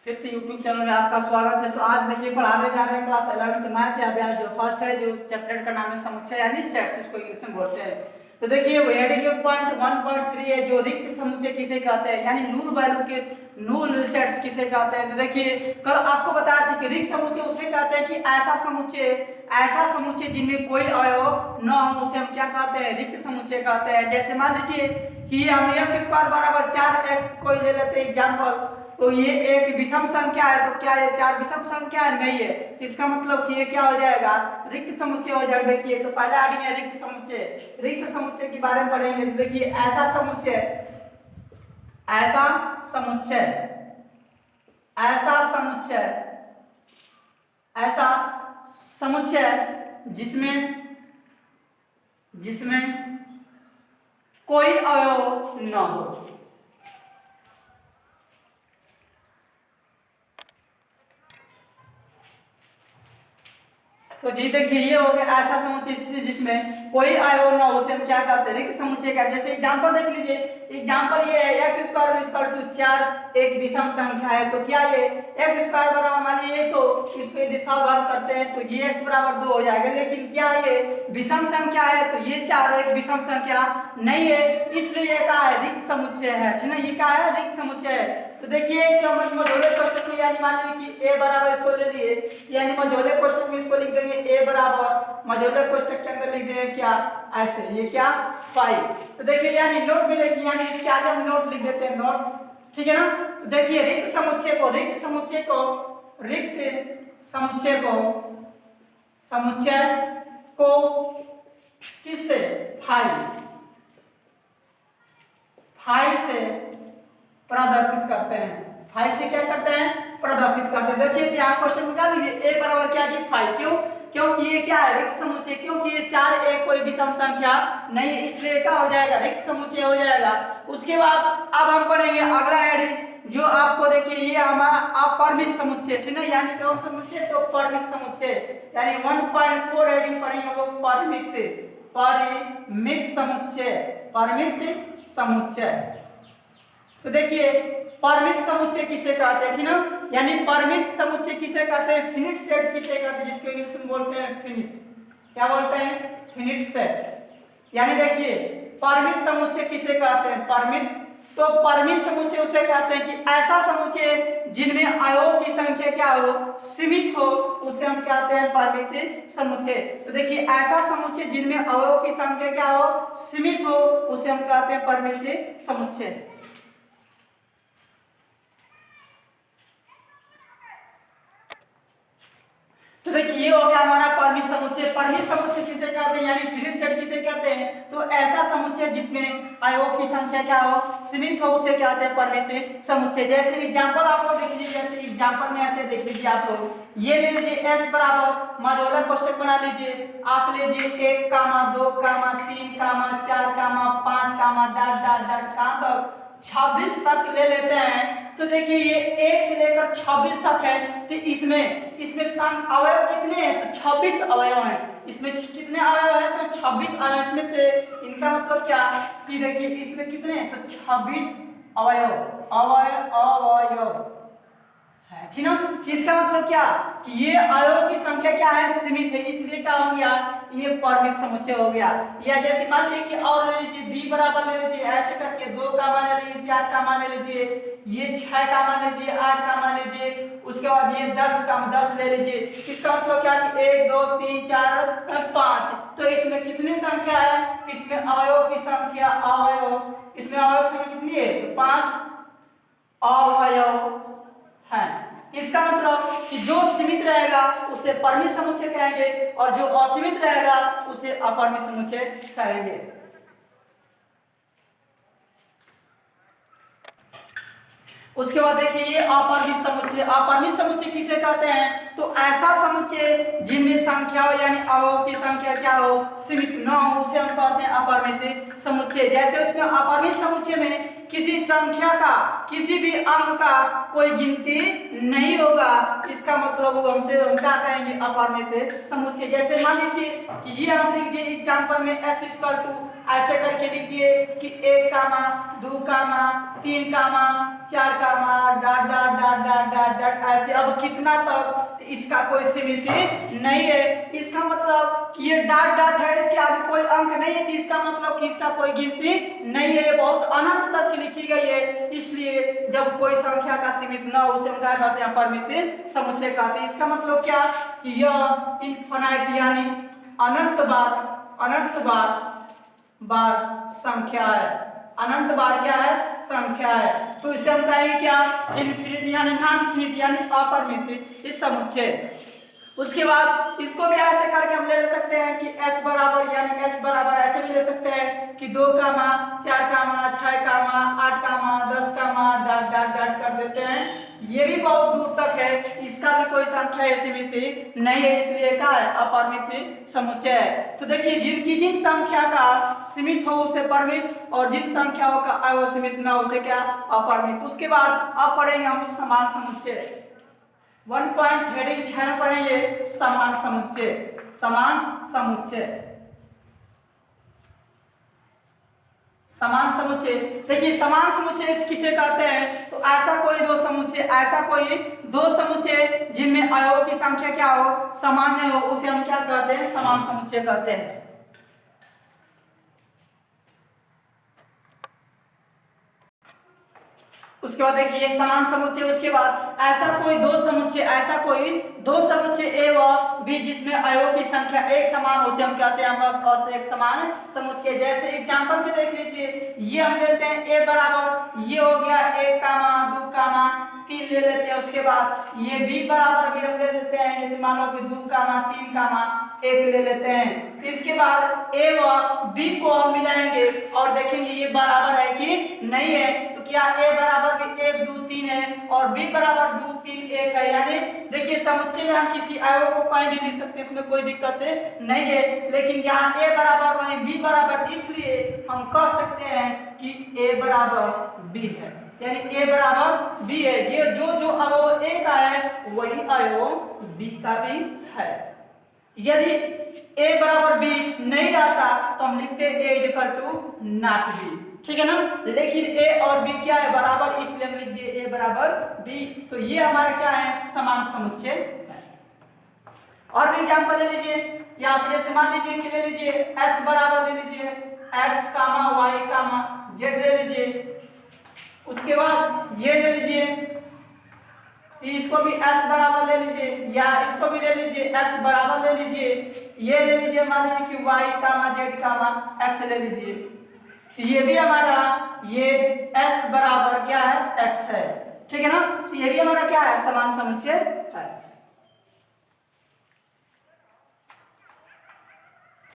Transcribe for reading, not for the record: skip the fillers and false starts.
फिर से YouTube channel में आपका स्वागत है। तो आज देखिए पढ़ाने जा रहे हैं क्लास 11th मैथ या अभ्यास जो फर्स्ट है, जो चैप्टर का नाम है समुच्चय यानी सेट्स, इसको इंग्लिश में बोलते हैं। तो देखिए हेडिंग के पॉइंट 1.3 है, जो रिक्त समुच्चय किसे कहते हैं यानी नूल वैल्यू के नूल सेट्स किसे कहते हैं। तो देखिए कल आपको बताया था कि रिक्त समुच्चय उसे कहते हैं कि ऐसा समुच्चय जिनमें कोई अवयव न हो, उसे हम क्या कहते हैं, रिक्त समुच्चय कहते हैं। जैसे मान लीजिए कि हम x² बराबर 4x कोई ले लेते हैं एग्जाम्पल, तो ये एक विषम संख्या है, तो क्या ये 4 विषम संख्या नहीं है, इसका मतलब कि ये क्या हो जाएगा, रिक्त समुच्चय हो जाएगा। देखिए तो पहला हेडिंग है रिक्त समुच्चय के बारे में पढ़ेंगे। तो देखिए ऐसा समुच्चय जिसमें कोई अवयव न हो। तो जी देखिए ये हो गया ऐसा समुच्चय जिसमें कोई अवयव न हो, उसे हम क्या कहते हैं, रिक्त समुच्चय का। जैसे एग्जांपल देख लीजिए, एग्जांपल ये है x² = 4 एक विषम संख्या है, तो क्या ये x² बराबर मान लीजिए, तो इसको यदि सरल करते हैं तो ये x बराबर 2 हो जाएगा। लेकिन क्या ये विषम संख्या है, तो ये 4 एक विषम संख्या नहीं है, इसलिए ये क्या है, रिक्त समुच्चय है। ठीक है, ये क्या है, रिक्त समुच्चय है। तो देखिए मझोले कोष्ठक में यानी मान लीजिए कि a बराबर इसको ले लिए, यानी मझोले कोष्ठक में इसको लिख देंगे a बराबर, मझोले कोष्ठक के अंदर लिख देंगे क्या, ऐसे, ये क्या 5। तो देखिए यानी नोट में देखिए, यानी इसके आगे हम नोट लिख देते हैं, नोट, ठीक है ना। तो देखिए रिक्त समुच्चय को किससे, 5 से प्रदर्शित करते हैं, 5 से क्या करते हैं, प्रदर्शित करते हैं। देखिए यहाँ क्वेश्चन में क्या लीजिए a बराबर क्या जी 5, क्योंकि ये क्या है, रिक्त समुच्चय, क्योंकि ये 4 एक कोई विषम संख्या नहीं है, इसलिए क्या हो जाएगा, रिक्त समुच्चय हो जाएगा। उसके बाद अब हम पढ़ेंगे अगला हेडिंग, जो आपको देखिए ये हमारा अपरिमित समुच्चय, ठीक है, यानी कौन समुच्चय, तो परिमित समुच्चय, यानी 1.4 हेडिंग पढ़ेंगे वो परिमित समुच्चय। तो देखिए परिमित समुच्चय किसे कहते हैं, ठीक ना, यानी परिमित समुच्चय किसे कहते हैं, फिनिट सेट किसे कहते हैं, जिसको इंग्लिश में बोलते हैं फिनिट, क्या बोलते हैं, फिनिट सेट। यानी देखिए परिमित समुच्चय किसे कहते हैं, परिमित समुच्चय उसे कहते हैं कि ऐसा समुच्चय जिनमें अवयवों की संख्या क्या हो, सीमित हो, उसे हम कहते हैं परिमित समुच्चय। तो देखिए ऐसा समुच्चय जिनमें अवयवों की संख्या क्या हो, सीमित हो, उसे हम कहते हैं परिमित समुच्चय। तो देखिए ये हो गया हमारा परिमित समुच्चय। परिमित समुच्चय किसे कहते हैं, यानी फिनिट सेट किसे कहते हैं, तो ऐसा समुच्चय जिसमें अवयवों की संख्या क्या हो, सीमित हो, उसे कहते हैं परिमित समुच्चय। जैसे एग्जांपल आप लोग देख लीजिए, जैसे एग्जांपल में ऐसे देख लीजिए, आप लोग ये ले लीजिए s बराबर मझोला कोष्ठक बना लीजिए, आप लीजिए 1, 2, 3, 4, 5, कहां तक 26 तक ले लेते हैं। तो देखिए ये 1 से लेकर 26 तक है, तो इसमें अवयव कितने हैं, तो 26 अवयव हैं। इसमें कितने अवयव हैं, तो 26 अवयव। इसमें से इनका मतलब क्या कि देखिए इसमें कितने हैं, तो 26 अवयव है, ठीक ना। इसका मतलब क्या कि ये अवयव की संख्या क्या है, सीमित है, इसलिए क्या हो गया, ये परिमित समुच्चय हो गया। या जैसे मान लीजिए कि और ले लीजिए b बराबर ले लीजिए, ऐसे करके 2 का मान ले लीजिए, 4 का मान ले लीजिए, ये 6 का मान लीजिए, 8 का मान लीजिए, उसके बाद ये 10 ले लीजिए। इसका मतलब क्या कि 1, 2, 3, 4, 5। तो इसमें कितनी संख्या है, इसमें अवयव की संख्या, इसमें अवयव की संख्या कितनी है, तो 5 अवयव है। इसका मतलब कि जो सीमित रहेगा उसे परिमित समुच्चय कहेंगे, और जो असीमित रहेगा उसे अपरिमित समुच्चय कहेंगे। उसके बाद देखिए ये अपरिमित समुच्चय किसे कहते हैं, तो ऐसा समुच्चय जिनमें संख्या हो, यानी अवयव की संख्या क्या हो, सीमित न हो, उसे हम कहते हैं अपरिमित समुच्चय। जैसे उसमें अपरिमित समुच्चय में किसी संख्या का, किसी भी अंक का कोई गिनती नहीं होगा, इसका मतलब हम क्या कहेंगे, अपरिमित समुच्चय। जैसे मान लीजिए कि ये हम लिख दिए एग्जांपल में s = ऐसे करके लिख दिए कि 1 comma 2 comma 3 comma 4 comma dot dot dot dot dot dot ऐसे। अब कितना तक, इसका कोई सीमित नहीं है। इसका मतलब कि ये डॉट डॉट है, इसके आगे कोई अंक नहीं है, इसका मतलब कि इसका कोई गिनती नहीं है, बहुत अनंत तक की लिखी गई है। इसलिए जब कोई संख्या का सीमित न हो उसे हम क्या कहते हैं, अपरिमित समुच्चय कहते हैं। इसका मतलब क्या कि यह इनफिनाइट यानी अनंत बार संख्या है। अनंत बार क्या है, संख्या है। तो इसे हम कहेंगे क्या, इनफिनिटी यानी नॉन इनफिनिटी यानी अपरिमित इस समुच्चय। उसके बाद इसको भी ऐसे करके हम ले सकते हैं कि s बराबर यानी s बराबर ऐसे भी ले सकते हैं कि 2 कामा 4 कामा 6 कामा 8 कामा 10 कामा डॉट डॉट डॉट कर देते हैं। ये भी बहुत दूर तक है, इसका भी कोई संख्या सीमित नहीं है, इसलिए क्या है, अपरिमित समुच्चय है। तो देखिए जिन संख्या का सीमित हो उसे परिमित, और जिन संख्याओं का असीमित ना हो उसे क्या, अपरिमित। उसके बाद अब पढ़ेंगे हम समान समुच्चय। 1 पॉइंट हेडिंग 6 में पढ़ेंगे समान समुच्चय। समान समुच्चय, समान समुच्चय। देखिए समान समुच्चय किसे कहते हैं, तो ऐसा कोई दो समुच्चय जिनमें अवयवों की संख्या क्या हो, सामान्य हो, उसे हम क्या कहते हैं, समान समुच्चय कहते हैं। उसके बाद देखिए समान समुच्चय। उसके बाद ऐसा कोई दो समुच्चय ए व बी जिसमें अवयवों की संख्या एक समान हो, उसे हम कहते हैं बस और एक समान समुच्चय। जैसे एग्जांपल में देख लीजिए, ये हम लेते हैं ए बराबर, ये हो गया 1 कामा 2 कामा 3 ले लेते हैं। उसके बाद ये बी बराबर भी हम ले लेते हैं, जैसे मान लो कि 2 कामा 3 कामा 1 ले लेते हैं। इसके बाद ए व बी को हम मिलाएंगे और देखेंगे ये बराबर है कि नहीं है। तो क्या ए बराबर भी 1 2 3 है और बी बराबर 2 3 1 है, यानी देखिए समुच्चय में हम किसी अवयव को कहीं भी लिख सकते हैं, इसमें कोई दिक्कत नहीं है। लेकिन यहाँ ए बराबर वहीं बी बराबर, इसलिए हम कह सकते हैं कि ए बराबर बी है, यानी ए बराबर बी है। ये जो अवयव ए का है वही अवयव बी का भी है। यदि ए बराबर बी नहीं रहता तो हम लिखते A is equal to not B, ठीक है ना। लेकिन ए और बी क्या है, बराबर, इसलिए हम लिख दिए ए बराबर बी। तो ये हमारा क्या है, समान समुच्चय है। और भी एग्जांपल ले लीजिए, यहाँ पे जैसे मान लीजिए कि ले लीजिए s बराबर ले लीजिए x कामा y कामा z ले लीजिए। उसके बाद ये ले लीजिए, इसको भी s बराबर ले लीजिए, या इसको भी ले लीजिए x बराबर ले लीजिए। ये ले लीजिए मान लीजिए कि y कामा z कामा x ले लीजिए। ये भी हमारा ये s बराबर क्या है, x है, ठीक है ना। ये भी हमारा क्या है, समान समुच्चय है।